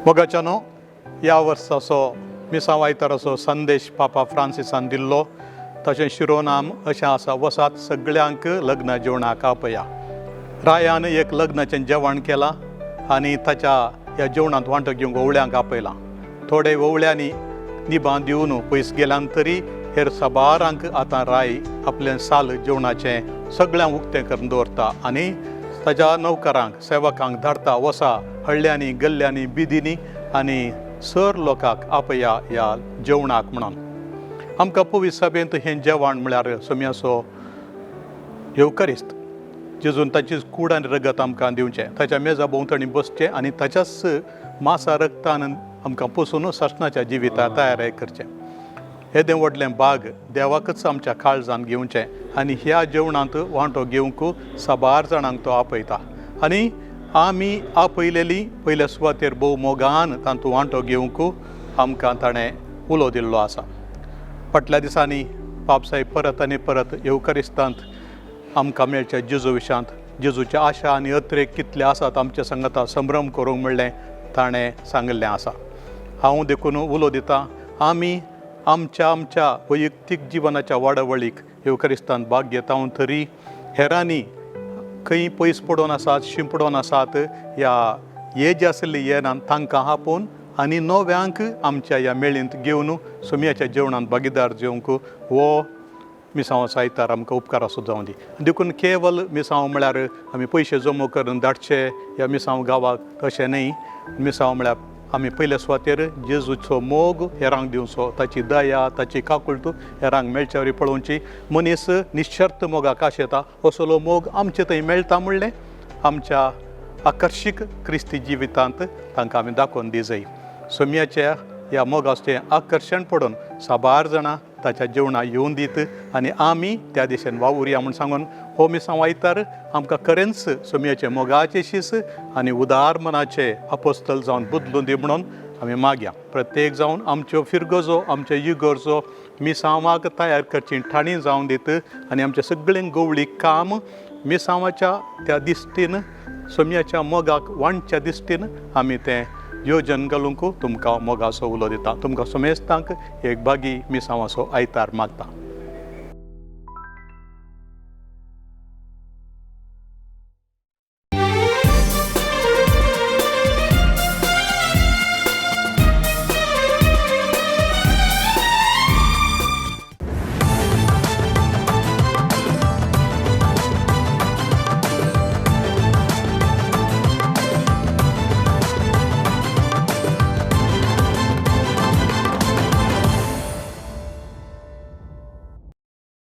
मोगाच्यानो ह्या वर्साचो मिसांव आयताराचो संदेश पापा फ्रांसिसान दिल्लो तशें शिरोनाम अशें आसा, वसात सगळ्यांक लग्न जेवणाक आपया. रायान एक लग्नाचें जेवण केलां आनी ताच्या ह्या जेवणांत वांटो घेवंक ओवळ्यांक आपयलां. थोडे ओवळ्यांनी निबां दिवन पयस गेल्यान तरी हेर साबारांक आतां राय आपलें साल जेवणाचें सगळ्यांक उक्तें करून दवरता आनी ताच्या नौकरांक सेवकांक धाडटा, वसा हळ्यांनी गल्ल्यांनी बिदींनी आनी सर लोकांक आपया ह्या जेवणाक म्हणून. आमकां पवित्र सभेंत हें जेवण म्हळ्यार सोम्याचो येवकारिस्त, जेजून ताची कूड आनी रगत आमकां दिवचें, ताच्या मेजा भोंवतणी बसचें आनी ताच्याच मासा रक्तान आमकां पुसून ससनाच्या जिविता तयार करचें. येदें व्हडलें बाग देवाकच आमच्या काळजान घेवचें आनी ह्या जेवणांत वांटो घेवंक साबार जाणांक तो आपयता आनी आमी आपयलेली पयल्या सुवातेर भोव मोगान तातूंत वांटो घेवंक आमकां ताणें उलो दिल्लो आसा. फाटल्या दिसांनी पापसाहेब परत आनी परत येवकारिस्तांत आमकां मेळच्या जेजू विशांत जेजूच्या आशा आनी अत्रेक कितले आसात आमच्या संगता संभ्रम करूंक म्हणलें ताणें सांगिल्लें आसा. हांव देखून उलो दितां, आमी आमच्या वैयक्तीक जिवनाच्या वाडवळीक येवकारिस्तांत भाग घेता तरी हेरांनी खंय पयस पडून आसात, शिंपडोन आसात, ह्या एज आसली येनान तांकां आपोवन आनी नव्यांक आमच्या ह्या मेळींत घेवन सुमयाच्या जेवणांत भागीदार जेवंक हो मिसांवाचो आयतार आमकां उपकाराचो जावं दी. देखून केवल मिसांव म्हळ्यार आमी पयशे जमो करून धाडचे ह्या मिसांव गांवाक, तशें न्हय. मिसांव म्हळ्यार आमी पयल्या सुवातेर जेजूचो मोग हेरांक दिवचो, ताची दया ताची काकुळट हेरांक मेळचे वरी पळोवची. मनीस निशर्त मोगाक आशेता, असलो मोग आमचे थंय मेळटा म्हणलें आमच्या आकर्शीक क्रिस्ती जिवितांत तांकां आमी दाखोवन दी जाय. सोम्याच्या ह्या मोगाचें आकर्शण पडून साबार जाणां ताच्या जेवणां येवन दीत आनी आमी त्या दिशेन वावुरया म्हूण सांगून हो मिसांव आयतार आमकां खरेंच सोम्याचे मोगाचे शीस आनी उदार मनाचे आपोस्तल जावन बदलून दी म्हणून आमी मागया. प्रत्येक जावन आमच्यो फिरगजो आमच्या इगर्जो मिसांवाक तयार करची ठाणी जावन दीत आनी आमचें सगळें गवळी काम मिसांवाच्या त्या दिश्टीन सोम्याच्या मोगाक वांटच्या दिश्टीन आमी तें योजन घालूंक तुमकां मोगाचो उलो दिता. तुमकां सोमेस्तांक एक बागी मिसांवाचो आयतार मागता.